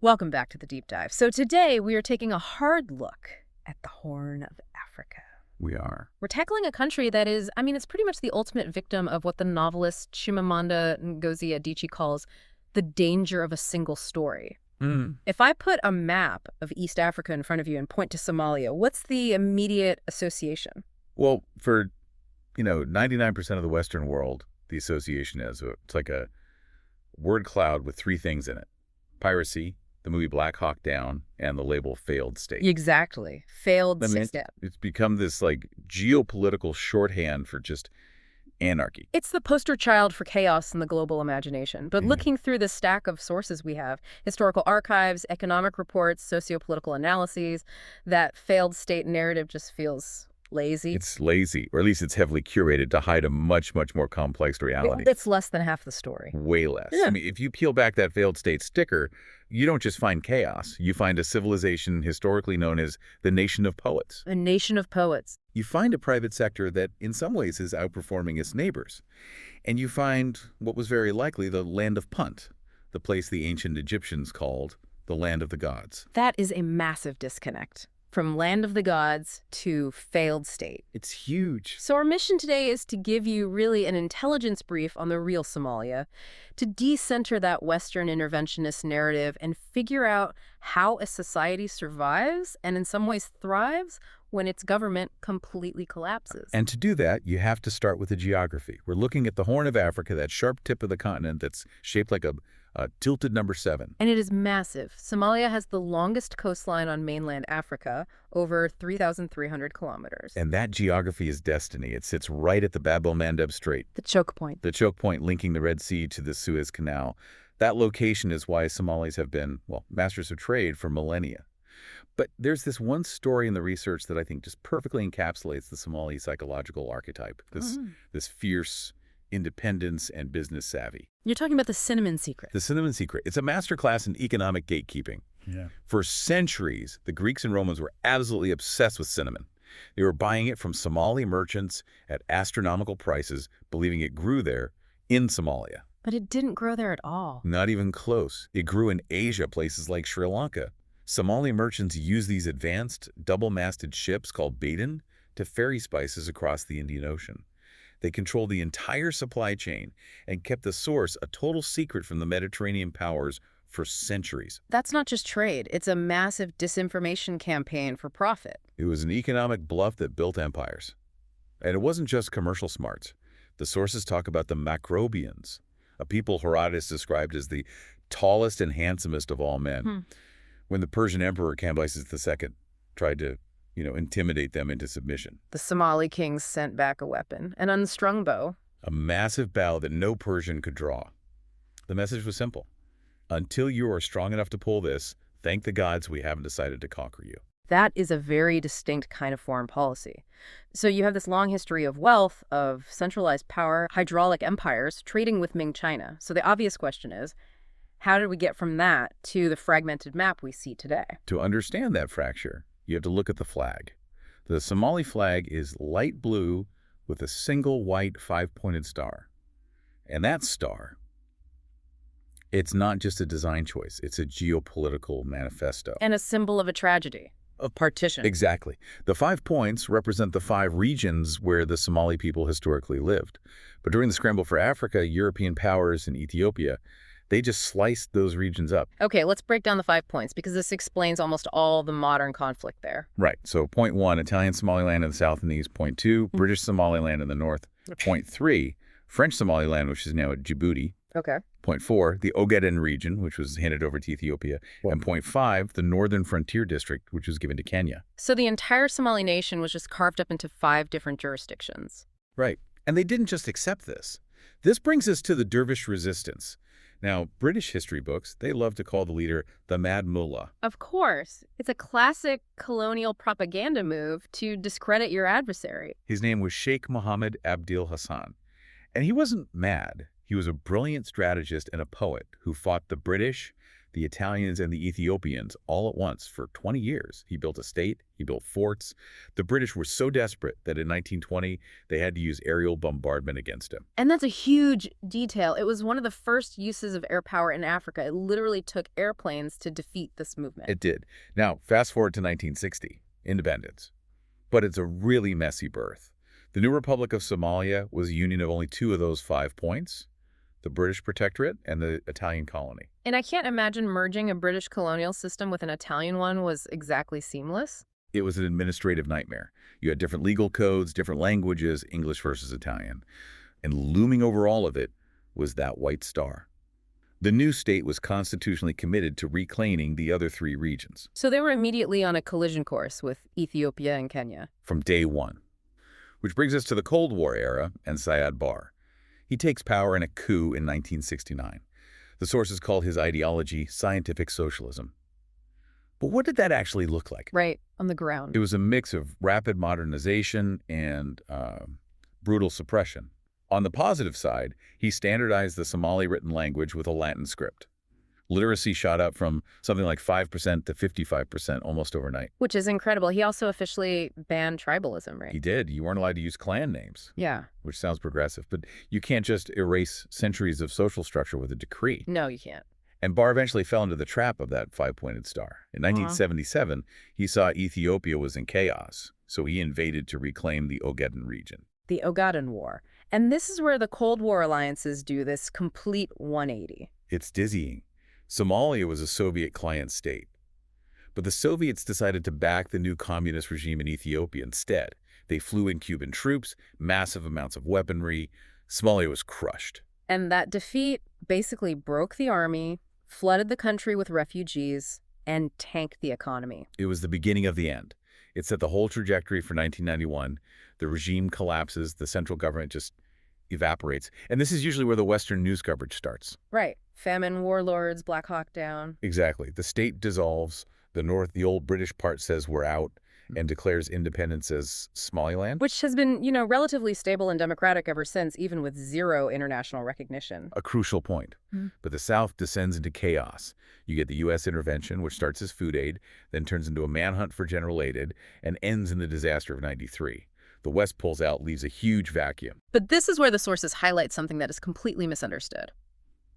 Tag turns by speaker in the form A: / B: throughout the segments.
A: Welcome back to the Deep Dive. So today we are taking a hard look at the Horn of Africa.
B: We are.
A: We're tackling a country that is, it's pretty much the ultimate victim of what the novelist Chimamanda Ngozi Adichie calls the danger of a single story. If I put a map of East Africa in front of you and point to Somalia, what's the immediate association?
B: Well, for, 99% of the Western world, the association is it's like a word cloud with three things in it. Piracy, the movie Black Hawk Down, and the label failed state.
A: Exactly. Failed state.
B: It's become this like geopolitical shorthand for just anarchy.
A: It's the poster child for chaos in the global imagination. But looking through the stack of sources we have, historical archives, economic reports, sociopolitical analyses, that failed state narrative just feels lazy.
B: It's lazy, or at least it's heavily curated to hide a much, much more complex reality.
A: It's less than half the story.
B: Way less.
A: Yeah.
B: If you peel back that failed state sticker, you don't just find chaos. You find a civilization historically known as the nation of poets.
A: A nation of poets.
B: You find a private sector that in some ways is outperforming its neighbors. And you find what was very likely the land of Punt, the place the ancient Egyptians called the land of the gods.
A: That is a massive disconnect. From land of the gods to failed state.
B: It's huge.
A: So our mission today is to give you really an intelligence brief on the real Somalia, to decenter that Western interventionist narrative and figure out how a society survives and in some ways thrives when its government completely collapses.
B: And to do that, you have to start with the geography. We're looking at the Horn of Africa, that sharp tip of the continent that's shaped like a tilted number 7.
A: And it is massive. Somalia has the longest coastline on mainland Africa, over 3,300 kilometers.
B: And that geography is destiny. It sits right at the Bab el-Mandeb Strait.
A: The choke point.
B: The choke point linking the Red Sea to the Suez Canal. That location is why Somalis have been, masters of trade for millennia. But there's this one story in the research that I think just perfectly encapsulates the Somali psychological archetype, this fierce independence and business savvy.
A: You're talking about the cinnamon secret.
B: The cinnamon secret. It's a masterclass in economic gatekeeping. Yeah. For centuries, the Greeks and Romans were absolutely obsessed with cinnamon. They were buying it from Somali merchants at astronomical prices, believing it grew there in Somalia.
A: But it didn't grow there at all.
B: Not even close. It grew in Asia, places like Sri Lanka. Somali merchants used these advanced, double-masted ships called baden to ferry spices across the Indian Ocean. They controlled the entire supply chain and kept the source a total secret from the Mediterranean powers for centuries.
A: That's not just trade. It's a massive disinformation campaign for profit.
B: It was an economic bluff that built empires. And it wasn't just commercial smarts. The sources talk about the Macrobians, a people Herodotus described as the tallest and handsomest of all men. When the Persian emperor Cambyses II tried to intimidate them into submission.
A: The Somali kings sent back a weapon, an unstrung bow.
B: A massive bow that no Persian could draw. The message was simple. Until you are strong enough to pull this, thank the gods we haven't decided to conquer you.
A: That is a very distinct kind of foreign policy. So you have this long history of wealth, of centralized power, hydraulic empires, trading with Ming China. So the obvious question is, how did we get from that to the fragmented map we see today?
B: To understand that fracture, you have to look at the flag. The Somali flag is light blue with a single white 5-pointed star. And that star, it's not just a design choice. It's a geopolitical manifesto.
A: And a symbol of a tragedy, of partition.
B: Exactly. The 5 points represent the 5 regions where the Somali people historically lived. But during the scramble for Africa, European powers in Ethiopia, they just sliced those regions up.
A: Okay, let's break down the 5 points because this explains almost all the modern conflict there.
B: Right. So point 1, Italian Somaliland in the south and the east. Point 2, British Somaliland in the north. Point 3, French Somaliland, which is now at Djibouti.
A: Okay.
B: Point 4, the Ogaden region, which was handed over to Ethiopia. And point 5, the northern frontier district, which was given to Kenya.
A: So the entire Somali nation was just carved up into 5 different jurisdictions.
B: Right. And they didn't just accept this. This brings us to the Dervish resistance. Now, British history books, they love to call the leader the Mad Mullah.
A: Of course. It's a classic colonial propaganda move to discredit your adversary.
B: His name was Sheikh Mohammed Abdil Hassan. And he wasn't mad. He was a brilliant strategist and a poet who fought the British, the Italians and the Ethiopians all at once for 20 years. He built a state, he built forts. The British were so desperate that in 1920, they had to use aerial bombardment against him.
A: And that's a huge detail. It was one of the first uses of air power in Africa. It literally took airplanes to defeat this movement.
B: It did. Now, fast forward to 1960, independence. But it's a really messy birth. The new Republic of Somalia was a union of only two of those 5 points, the British Protectorate and the Italian colony.
A: And I can't imagine merging a British colonial system with an Italian one was exactly seamless.
B: It was an administrative nightmare. You had different legal codes, different languages, English versus Italian. And looming over all of it was that white star. The new state was constitutionally committed to reclaiming the other 3 regions.
A: So they were immediately on a collision course with Ethiopia and Kenya.
B: From day one. Which brings us to the Cold War era and Siad Barre. He takes power in a coup in 1969. The sources called his ideology scientific socialism. But what did that actually look like?
A: Right, on the ground.
B: It was a mix of rapid modernization and brutal suppression. On the positive side, he standardized the Somali written language with a Latin script. Literacy shot up from something like 5% to 55% almost overnight.
A: Which is incredible. He also officially banned tribalism, right?
B: He did. You weren't allowed to use clan names.
A: Yeah.
B: Which sounds progressive, but you can't just erase centuries of social structure with a decree.
A: No, you can't.
B: And Barre eventually fell into the trap of that 5-pointed star. In 1977, he saw Ethiopia was in chaos, so he invaded to reclaim the Ogaden region.
A: The Ogaden War. And this is where the Cold War alliances do this complete 180.
B: It's dizzying. Somalia was a Soviet client state. But the Soviets decided to back the new communist regime in Ethiopia instead. They flew in Cuban troops, massive amounts of weaponry. Somalia was crushed.
A: And that defeat basically broke the army, flooded the country with refugees, and tanked the economy.
B: It was the beginning of the end. It set the whole trajectory for 1991. The regime collapses, the central government just evaporates. And this is usually where the Western news coverage starts.
A: Right. Famine, warlords, Black Hawk Down.
B: Exactly. The state dissolves. The North, the old British part, says we're out and declares independence as Somaliland.
A: Which has been, relatively stable and democratic ever since, even with zero international recognition.
B: A crucial point. But the South descends into chaos. You get the U.S. intervention, which starts as food aid, then turns into a manhunt for general aid, and ends in the disaster of '93. The West pulls out, leaves a huge vacuum.
A: But this is where the sources highlight something that is completely misunderstood.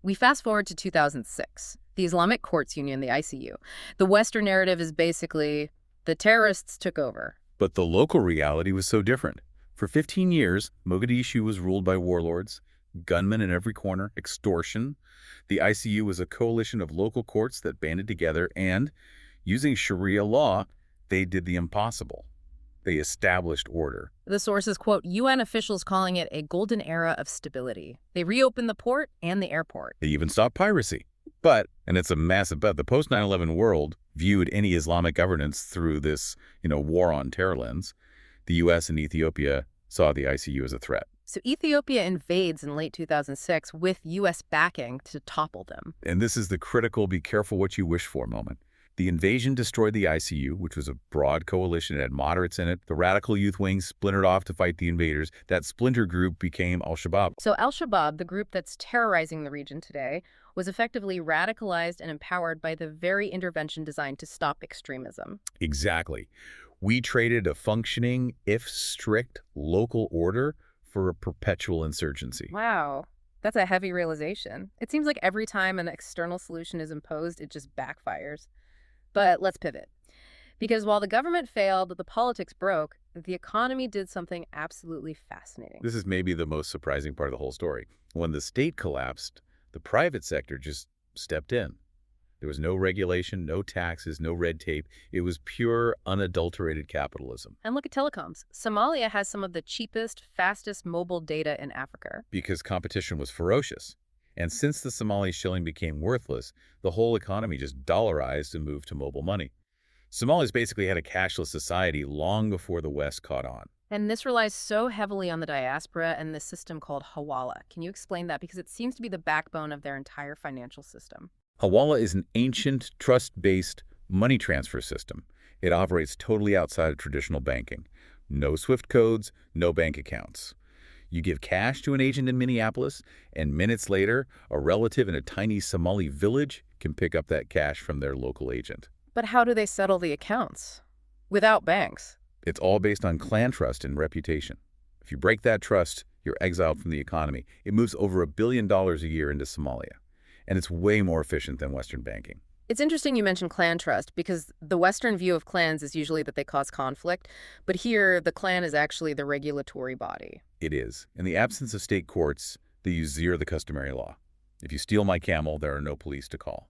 A: We fast forward to 2006, the Islamic Courts Union, the ICU. The Western narrative is basically the terrorists took over.
B: But the local reality was so different. For 15 years, Mogadishu was ruled by warlords, gunmen in every corner, extortion. The ICU was a coalition of local courts that banded together and, using Sharia law, they did the impossible. They established order.
A: The sources quote UN officials calling it a golden era of stability. They reopened the port and the airport.
B: They even stopped piracy. But, and it's a massive but, the post 9/11 world viewed any Islamic governance through this, war on terror lens. The U.S. and Ethiopia saw the ICU as a threat.
A: So Ethiopia invades in late 2006 with U.S. backing to topple them.
B: And this is the critical be careful what you wish for moment. The invasion destroyed the ICU, which was a broad coalition. It had moderates in it. The radical youth wing splintered off to fight the invaders. That splinter group became al-Shabaab.
A: So al-Shabaab, the group that's terrorizing the region today, was effectively radicalized and empowered by the very intervention designed to stop extremism.
B: Exactly. We traded a functioning, if strict, local order for a perpetual insurgency.
A: Wow. That's a heavy realization. It seems like every time an external solution is imposed, it just backfires. But let's pivot. Because while the government failed, the politics broke, the economy did something absolutely fascinating.
B: This is maybe the most surprising part of the whole story. When the state collapsed, the private sector just stepped in. There was no regulation, no taxes, no red tape. It was pure, unadulterated capitalism.
A: And look at telecoms. Somalia has some of the cheapest, fastest mobile data in Africa.
B: Because competition was ferocious. And since the Somali shilling became worthless, the whole economy just dollarized and moved to mobile money. Somalis basically had a cashless society long before the West caught on.
A: And this relies so heavily on the diaspora and this system called Hawala. Can you explain that? Because it seems to be the backbone of their entire financial system.
B: Hawala is an ancient, trust-based money transfer system. It operates totally outside of traditional banking. No SWIFT codes, no bank accounts. You give cash to an agent in Minneapolis, and minutes later, a relative in a tiny Somali village can pick up that cash from their local agent.
A: But how do they settle the accounts? Without banks.
B: It's all based on clan trust and reputation. If you break that trust, you're exiled from the economy. It moves over $1 billion a year into Somalia, and it's way more efficient than Western banking.
A: It's interesting you mentioned clan trust because the Western view of clans is usually that they cause conflict, but here the clan is actually the regulatory body.
B: It is. In the absence of state courts, they use the customary law. If you steal my camel, there are no police to call.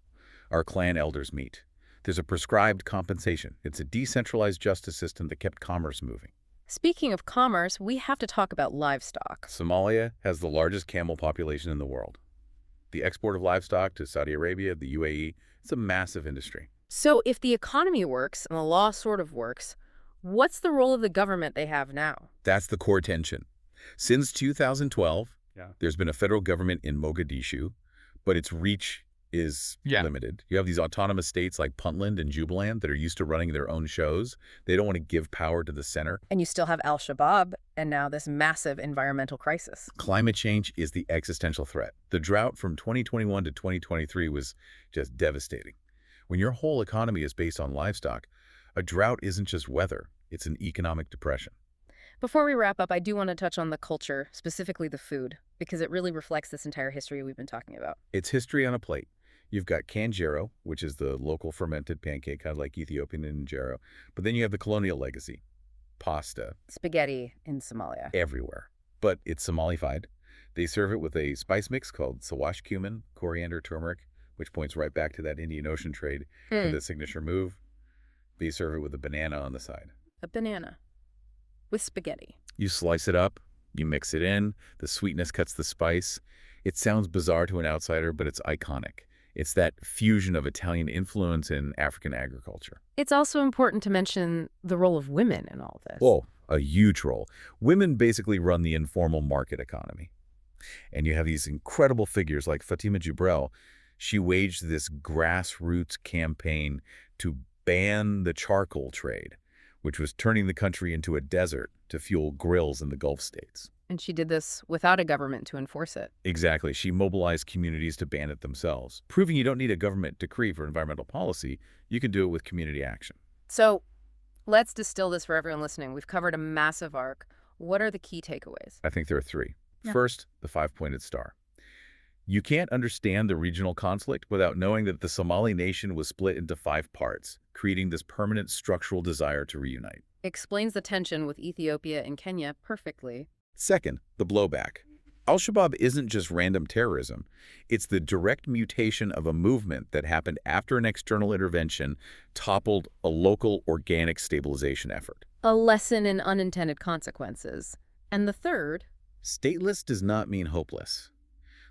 B: Our clan elders meet. There's a prescribed compensation. It's a decentralized justice system that kept commerce moving.
A: Speaking of commerce, we have to talk about livestock.
B: Somalia has the largest camel population in the world. The export of livestock to Saudi Arabia, the UAE, it's a massive industry.
A: So if the economy works and the law sort of works, what's the role of the government they have now?
B: That's the core tension. Since 2012, there's been a federal government in Mogadishu, but its reach is limited. You have these autonomous states like Puntland and Jubaland that are used to running their own shows. They don't want to give power to the center.
A: And you still have al-Shabaab and now this massive environmental crisis.
B: Climate change is the existential threat. The drought from 2021 to 2023 was just devastating. When your whole economy is based on livestock, a drought isn't just weather, it's an economic depression.
A: Before we wrap up, I do want to touch on the culture, specifically the food, because it really reflects this entire history we've been talking about.
B: It's history on a plate. You've got kanjero, which is the local fermented pancake, kind of like Ethiopian injero. But then you have the colonial legacy, pasta.
A: Spaghetti in Somalia.
B: Everywhere. But it's Somalified. They serve it with a spice mix called sawash cumin, coriander, turmeric, which points right back to that Indian Ocean trade for the signature move. They serve it with a banana on the side.
A: A banana. With spaghetti.
B: You slice it up, you mix it in, the sweetness cuts the spice. It sounds bizarre to an outsider, but it's iconic. It's that fusion of Italian influence and African agriculture.
A: It's also important to mention the role of women in all this.
B: Oh, a huge role. Women basically run the informal market economy. And you have these incredible figures like Fatima Jibril. She waged this grassroots campaign to ban the charcoal trade, which was turning the country into a desert to fuel grills in the Gulf states.
A: And she did this without a government to enforce it.
B: Exactly. She mobilized communities to ban it themselves, proving you don't need a government decree for environmental policy. You can do it with community action.
A: So let's distill this for everyone listening. We've covered a massive arc. What are the key takeaways?
B: I think there are three. First, the five-pointed star. You can't understand the regional conflict without knowing that the Somali nation was split into 5 parts, creating this permanent structural desire to reunite.
A: Explains the tension with Ethiopia and Kenya perfectly.
B: Second, the blowback. Al-Shabaab isn't just random terrorism. It's the direct mutation of a movement that happened after an external intervention toppled a local organic stabilization effort.
A: A lesson in unintended consequences. And the third?
B: Stateless does not mean hopeless.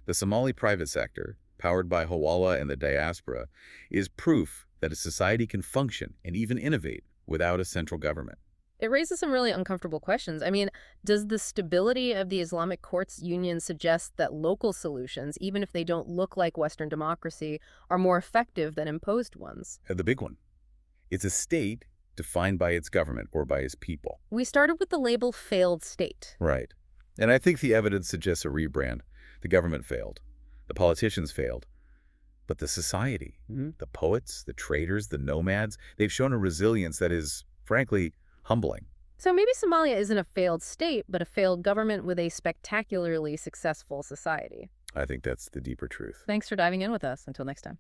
B: The Somali private sector, powered by Hawala and the diaspora, is proof that a society can function and even innovate without a central government.
A: It raises some really uncomfortable questions. I mean, does the stability of the Islamic courts union suggest that local solutions, even if they don't look like Western democracy, are more effective than imposed ones?
B: The big one. It's a state defined by its government or by its people.
A: We started with the label failed state.
B: Right. And I think the evidence suggests a rebrand. The government failed. The politicians failed. But the society, the poets, the traders, the nomads, they've shown a resilience that is, frankly, humbling.
A: So maybe Somalia isn't a failed state, but a failed government with a spectacularly successful society.
B: I think that's the deeper truth.
A: Thanks for diving in with us. Until next time.